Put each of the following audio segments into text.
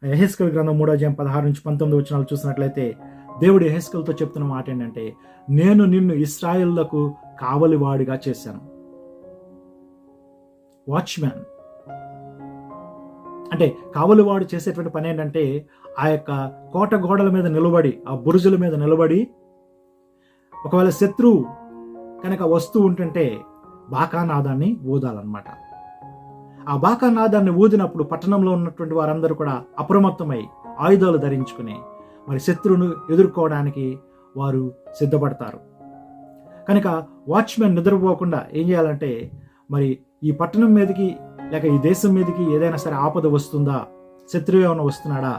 యెహెజ్కేలు గ్రంథం 3:16-19 చూసినట్లయితే దేవుడు యెహెజ్కేలుతో చెప్తున్న మాట ఏంటంటే, నేను నిన్ను ఇశ్రాయేలులకు కావలివాడిగా చేశాను. వాచ్మ్యాన్ అంటే కావలివాడు చేసేటువంటి పని ఏంటంటే, ఆ యొక్క కోట గోడల మీద నిలబడి, ఆ బురుజుల మీద నిలబడి, ఒకవేళ శత్రువు కనుక వస్తూ ఉంటుంటే బాకానాదాన్ని ఊదాలన్నమాట. ఆ బాకానాదాన్ని ఊదినప్పుడు పట్టణంలో ఉన్నటువంటి వారందరూ కూడా అప్రమత్తమై ఆయుధాలు ధరించుకుని మరి శత్రువును ఎదుర్కోవడానికి వారు సిద్ధపడతారు. కనుక వాచ్మెన్ నిద్రపోకుండా ఏం చేయాలంటే, మరి ఈ పట్టణం మీదకి లేక ఈ దేశం మీదకి ఏదైనా సరే ఆపద వస్తుందా, శత్రువు ఏమైనా వస్తున్నాడా,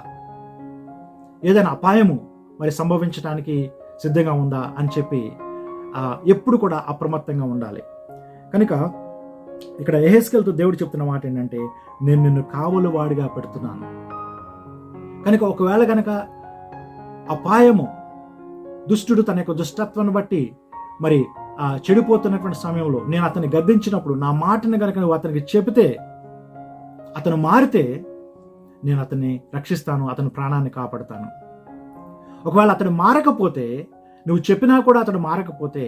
ఏదైనా అపాయము మరి సంభవించడానికి సిద్ధంగా ఉందా అని చెప్పి ఎప్పుడు కూడా అప్రమత్తంగా ఉండాలి. కనుక ఇక్కడ యెహెజ్కేలుతో దేవుడు చెప్తున్న మాట ఏంటంటే, నేను నిన్ను కావలివాడిగా పెడుతున్నాను. కనుక ఒకవేళ కనుక అపాయము, దుష్టుడు తన యొక్క దుష్టత్వాన్ని బట్టి మరి చెడిపోతున్నటువంటి సమయంలో నేను అతన్ని గద్దించినప్పుడు, నా మాటని కనుక నువ్వు అతనికి చెబితే, అతను మారితే నేను అతన్ని రక్షిస్తాను, అతని ప్రాణాన్ని కాపాడుతాను. ఒకవేళ అతను మారకపోతే, నువ్వు చెప్పినా కూడా అతడు మారకపోతే,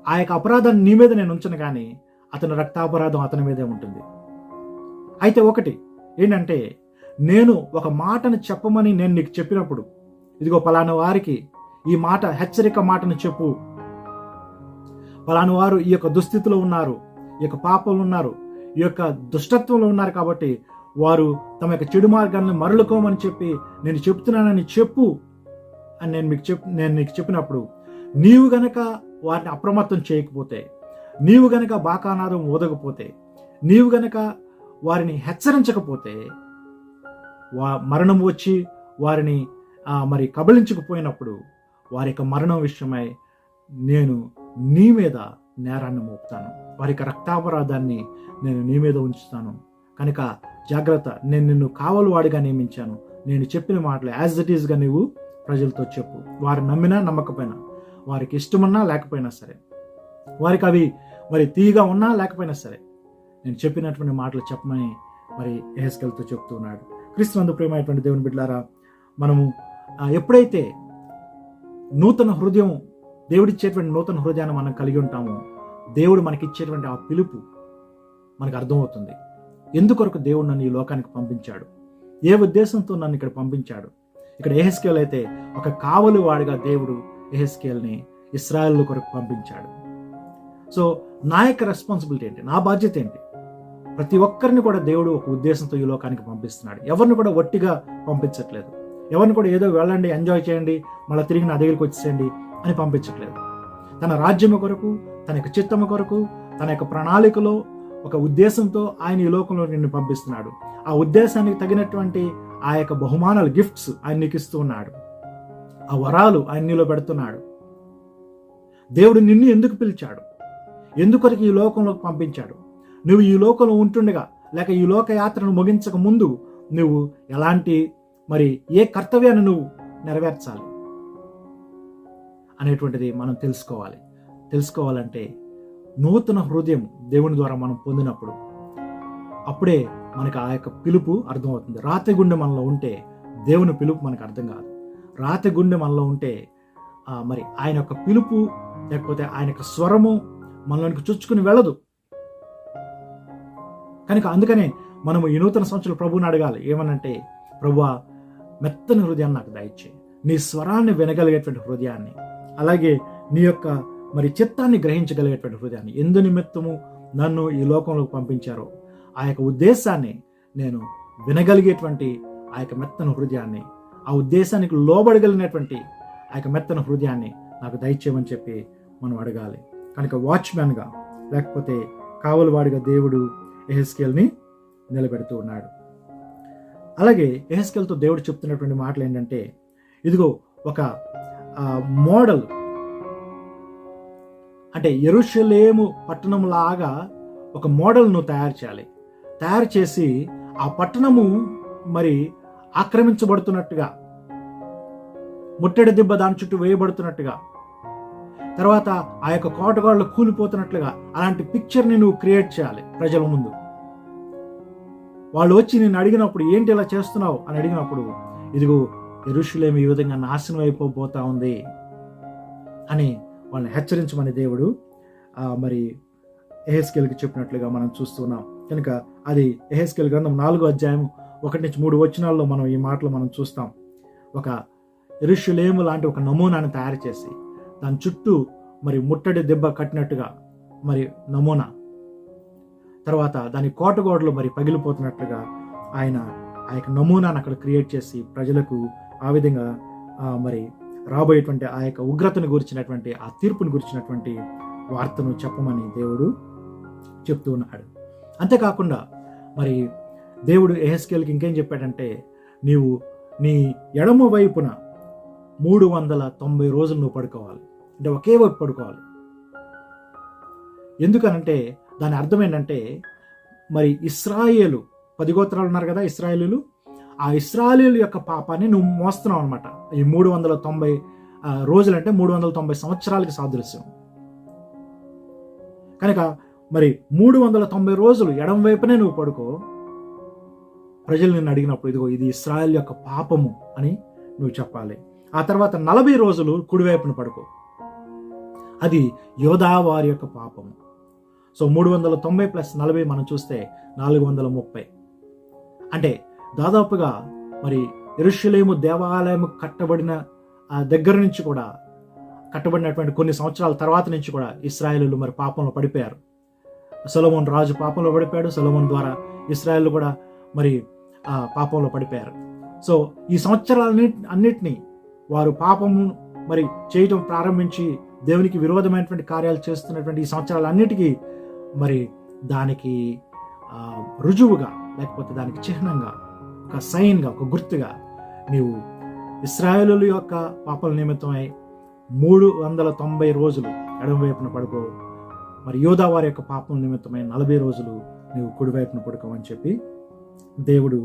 ఆ యొక్క అపరాధాన్ని నీ మీద నేను ఉంచను, కానీ అతని రక్తాపరాధం అతని మీదే ఉంటుంది. అయితే ఒకటి ఏంటంటే, నేను ఒక మాటను చెప్పమని నేను నీకు చెప్పినప్పుడు, ఇదిగో పలానా వారికి ఈ మాట, హెచ్చరిక మాటను చెప్పు, పలానా వారు ఈ యొక్క దుస్థితిలో ఉన్నారు, ఈ యొక్క పాపంలో ఉన్నారు, ఈ యొక్క దుష్టత్వంలో ఉన్నారు, కాబట్టి వారు తమ యొక్క చెడు మార్గాన్ని మరలుకోమని చెప్పి నేను చెప్తున్నానని చెప్పు అని నేను నీకు చెప్పినప్పుడు, నీవు గనక వారిని అప్రమత్తం చేయకపోతే, నీవు గనక బాకానాదం ఊదకపోతే, నీవు గనక వారిని హెచ్చరించకపోతే, మరణం వచ్చి వారిని మరి కబళించకపోయినప్పుడు, వారి యొక్క మరణం విషయమై నేను నీ మీద నేరాన్ని మోపుతాను, వారి యొక్క రక్తాపరాధాన్ని నేను నీ మీద ఉంచుతాను. కనుక జాగ్రత్త, నేను నిన్ను కావలివాడిగా నియమించాను. నేను చెప్పిన మాటలు యాజ్ ఇట్ ఈస్గా నీవు ప్రజలతో చెప్పు. వారు నమ్మినా నమ్మకపోయినా, వారికి ఇష్టమున్నా లేకపోయినా సరే, వారికి అవి మరి తీయగా ఉన్నా లేకపోయినా సరే, నేను చెప్పినటువంటి మాటలు చెప్పమని మరి యెహెజ్కేలుతో చెప్తూ ఉన్నాడు. క్రీస్తునందు ప్రియమైనటువంటి దేవుని బిడ్డలారా, మనము ఎప్పుడైతే నూతన హృదయం, దేవుడిచ్చేటువంటి నూతన హృదయాన్ని మనం కలిగి ఉంటామో, దేవుడు మనకిచ్చేటువంటి ఆ పిలుపు మనకు అర్థమవుతుంది. ఎందుకొరకు దేవుడు నన్ను ఈ లోకానికి పంపించాడు, ఏ ఉద్దేశంతో నన్ను ఇక్కడ పంపించాడు. ఇక్కడ యెహెజ్కేలు అయితే ఒక కావలివాడిగా దేవుడు యెహెజ్కేలుని ఇశ్రాయేలు కొరకు పంపించాడు. సో నా యొక్క రెస్పాన్సిబిలిటీ ఏంటి, నా బాధ్యత ఏంటి? ప్రతి ఒక్కరిని కూడా దేవుడు ఒక ఉద్దేశంతో ఈ లోకానికి పంపిస్తున్నాడు. ఎవరిని కూడా ఒట్టిగా పంపించట్లేదు. ఎవరిని కూడా ఏదో వెళ్ళండి, ఎంజాయ్ చేయండి, మళ్ళీ తిరిగి నా దగ్గరికి వచ్చేయండి అని పంపించట్లేదు. తన రాజ్యము కొరకు, తన యొక్క చిత్తము కొరకు, తన యొక్క ప్రణాళికలో ఒక ఉద్దేశంతో ఆయన ఈ లోకంలో నిన్ను పంపిస్తున్నాడు. ఆ ఉద్దేశానికి తగినటువంటి ఆ యొక్క బహుమానాలు, గిఫ్ట్స్ ఆయన నీకు ఇస్తూ ఉన్నాడు. ఆ వరాలు ఆయన నీలో పెడుతున్నాడు. దేవుడు నిన్ను ఎందుకు పిలిచాడు, ఎందుకొరకు ఈ లోకంలోకి పంపించాడు, నువ్వు ఈ లోకంలో ఉంటుండగా లేక ఈ లోక యాత్రను ముగించక ముందు నువ్వు ఎలాంటి మరి ఏ కర్తవ్యాన్ని నువ్వు నెరవేర్చాలి అనేటువంటిది మనం తెలుసుకోవాలంటే నూతన హృదయం దేవుని ద్వారా మనం పొందినప్పుడు అప్పుడే మనకు ఆ యొక్క పిలుపు అర్థమవుతుంది. రాతి గుండె మనలో ఉంటే దేవుని పిలుపు మనకు అర్థం కాదు. రాతి గుండె మనలో ఉంటే మరి ఆయన యొక్క పిలుపు లేకపోతే ఆయన యొక్క స్వరము మనలోనికి చొచ్చుకుని వెళ్ళదు. కనుక అందుకనే మనము ఈ నూతన సంవత్సరాలు ప్రభువుని అడగాలి. ఏమనంటే, ప్రభువా, మెత్తని హృదయాన్ని నాకు దయచేయి, నీ స్వరాన్ని వినగలిగేటువంటి హృదయాన్ని, అలాగే నీ యొక్క మరి చిత్తాన్ని గ్రహించగలిగేటువంటి హృదయాన్ని, ఎందు నిమిత్తము నన్ను ఈ లోకంలోకి పంపించారో ఆ యొక్క ఉద్దేశాన్ని నేను వినగలిగేటువంటి ఆ యొక్క మెత్తన హృదయాన్ని, ఆ ఉద్దేశానికి లోబడగలిగినటువంటి ఆ యొక్క మెత్తన హృదయాన్ని నాకు దయచేయమని చెప్పి మనం అడగాలి. కనుక వాచ్మ్యాన్గా లేకపోతే కావలివాడిగా దేవుడు యెహెజ్కేలుని నిలబెడుతూ ఉన్నాడు. అలాగే యెహెజ్కేలుతో దేవుడు చెప్తున్నటువంటి మాటలు ఏంటంటే, ఇదిగో ఒక మోడల్, అంటే యెరూషలేము పట్టణం లాగా ఒక మోడల్ నువ్వు తయారు చేయాలి. తయారు చేసి ఆ పట్టణము మరి ఆక్రమించబడుతున్నట్టుగా, ముట్టడి దిబ్బ దాని చుట్టూ వేయబడుతున్నట్టుగా, తర్వాత ఆ యొక్క కోటగాళ్ళు కూలిపోతున్నట్లుగా అలాంటి పిక్చర్ని నువ్వు క్రియేట్ చేయాలి ప్రజల ముందు. వాళ్ళు వచ్చి నేను అడిగినప్పుడు ఏంటి ఇలా చేస్తున్నావు అని అడిగినప్పుడు, ఇదిగో యెరూషలేము ఈ విధంగా నాశనం అయిపోబోతా ఉంది అని వాళ్ళని హెచ్చరించమని దేవుడు మరి యెహెజ్కేలుకి చెప్పినట్లుగా మనం చూస్తున్నాం. కనుక అది యెహెజ్కేలు గ్రంథం 4వ అధ్యాయం 1-3 వచనాల్లో మనం ఈ మాటలు మనం చూస్తాం. ఒక యెరూషలేము లాంటి ఒక నమూనాను తయారు చేసి దాని చుట్టూ మరి ముట్టడి దెబ్బ కట్టినట్టుగా మరి నమూనా, తర్వాత దాని కోటగోడలు మరి పగిలిపోతున్నట్లుగా ఆయన ఆ యొక్క నమూనాను అక్కడ క్రియేట్ చేసి ప్రజలకు ఆ విధంగా మరి రాబోయేటువంటి ఆ యొక్క ఉగ్రతను గురించినటువంటి ఆ తీర్పును గురించినటువంటి వార్తను చెప్పమని దేవుడు చెప్తూ ఉన్నాడు. అంతేకాకుండా మరి దేవుడు యెహెజ్కేలుకి ఇంకేం చెప్పాడంటే, నీవు నీ ఎడమ వైపున 390 రోజులు నువ్వు పడుకోవాలి, అంటే ఒకే వైపు పడుకోవాలి. ఎందుకనంటే దాని అర్థం ఏంటంటే, మరి ఇశ్రాయేలు 10 గోత్రాలు ఉన్నారు కదా ఇశ్రాయేలీలు, ఆ ఇశ్రాయేలీల యొక్క పాపాన్ని నువ్వు మోస్తున్నావు అనమాట. ఈ 390 రోజులు అంటే 390 సంవత్సరాలకి సాదృశ్యం. కనుక మరి 390 రోజులు ఎడమ వైపునే నువ్వు పడుకో. ప్రజలు నిన్ను అడిగినప్పుడు ఇదిగో ఇది ఇశ్రాయేల్ యొక్క పాపము అని నువ్వు చెప్పాలి. ఆ తర్వాత 40 రోజులు కుడివైపున పడుకో, అది యోధా వారి యొక్క పాపము. సో 390 + 40 మనం చూస్తే 430. అంటే దాదాపుగా మరి యెరూషలేము దేవాలయం కట్టబడిన దగ్గర నుంచి కూడా, కట్టబడినటువంటి కొన్ని సంవత్సరాల తర్వాత నుంచి కూడా ఇశ్రాయేలీయులు మరి పాపంలో పడిపోయారు. సొలొమోను రాజు పాపంలో పడిపోయాడు. సొలొమోను ద్వారా ఇశ్రాయేలు కూడా మరి పాపంలో పడిపోయారు. సో ఈ సంవత్సరాలన్నిటినీ వారు పాపము మరి చేయటం ప్రారంభించి దేవునికి విరోధమైనటువంటి కార్యాలు చేస్తున్నటువంటి ఈ సంవత్సరాలన్నిటికీ మరి దానికి రుజువుగా, లేకపోతే దానికి చిహ్నంగా, ఒక సైన్గా, ఒక గుర్తుగా నీవు ఇశ్రాయేలుల యొక్క పాపల నిమిత్తమై 390 రోజులు ఎడమవైపున పడుకో, మరి యోధా వారి యొక్క పాపం నిమిత్తమై 40 రోజులు నీవు కుడివైపున పడుకోమని చెప్పి దేవుడు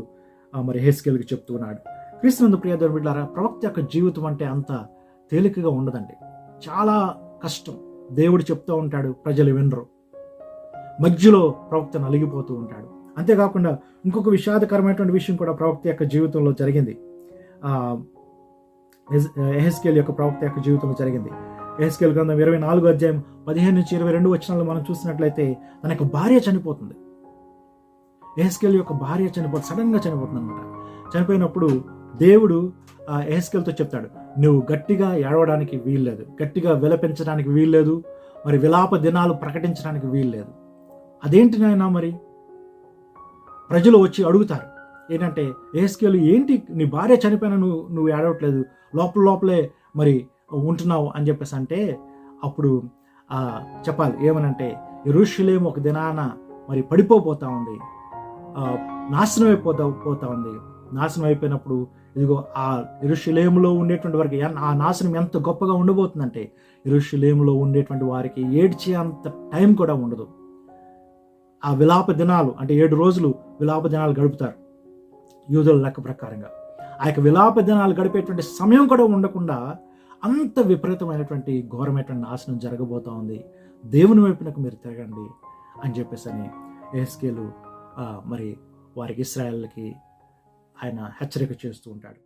మరి యెహెజ్కేలుకి చెప్తూ ఉన్నాడు. క్రీస్తునందు ప్రియ దేవుని బిడ్డలారా, ప్రవక్త యొక్క జీవితం అంటే అంత తేలికగా ఉండదండి. చాలా కష్టం. దేవుడు చెప్తూ ఉంటాడు, ప్రజలు వినరు. మధ్యలో ప్రవక్త నలిగిపోతూ ఉంటాడు. అంతేకాకుండా ఇంకొక విషాదకరమైనటువంటి విషయం కూడా ప్రవక్త యొక్క జీవితంలో జరిగింది. యెహెజ్కేలు యొక్క ప్రవక్త యొక్క జీవితంలో జరిగింది. యెహెజ్కేలు గ్రంథం 24వ అధ్యాయం 15-22 వచనాలు మనం చూసినట్లయితే తన యొక్క భార్య చనిపోతుంది. యెహెజ్కేలు యొక్క భార్య సడన్గా చనిపోతుంది అనమాట. చనిపోయినప్పుడు దేవుడు యెహెజ్కేలుతో చెప్తాడు, నువ్వు గట్టిగా ఏడవడానికి వీల్లేదు, గట్టిగా విలపించడానికి వీల్లేదు, మరి విలాప దినాలు ప్రకటించడానికి వీల్లేదు. అదేంటి నాయనా? మరి ప్రజలు వచ్చి అడుగుతారు ఏంటంటే, యెహెజ్కేలు ఏంటి నీ భార్య చనిపోయినా నువ్వు ఏడవట్లేదు, లోపలే మరి ఉంటున్నావు అని చెప్పేసి అంటే, అప్పుడు చెప్పాలి ఏమనంటే, యెరూషలేము ఒక దినాన మరి పడిపోతా ఉంది, నాశనం అయిపోతా ఉంది. నాశనం అయిపోయినప్పుడు ఇదిగో ఆ యెరూషలేములో ఉండేటువంటి వారికి ఆ నాశనం ఎంత గొప్పగా ఉండబోతుందంటే, యెరూషలేములో ఉండేటువంటి వారికి ఏడ్చే అంత టైం కూడా ఉండదు. ఆ విలాప దినాలు అంటే 7 రోజులు విలాప దినాలు గడుపుతారు యూదుల లెక్క ప్రకారంగా. ఆ యొక్క విలాప దినాలు గడిపేటువంటి సమయం కూడా ఉండకుండా అంత విపరీతమైనటువంటి ఘోరమైనటువంటి నాశనం జరగబోతా ఉంది. దేవుని వైపునకు మీరు తిరగండి అని చెప్పేసి యెహెజ్కేలు మరి వారికి ఇశ్రాయేలుకి ఆయన హెచ్చరిక చేస్తూ ఉంటాడు.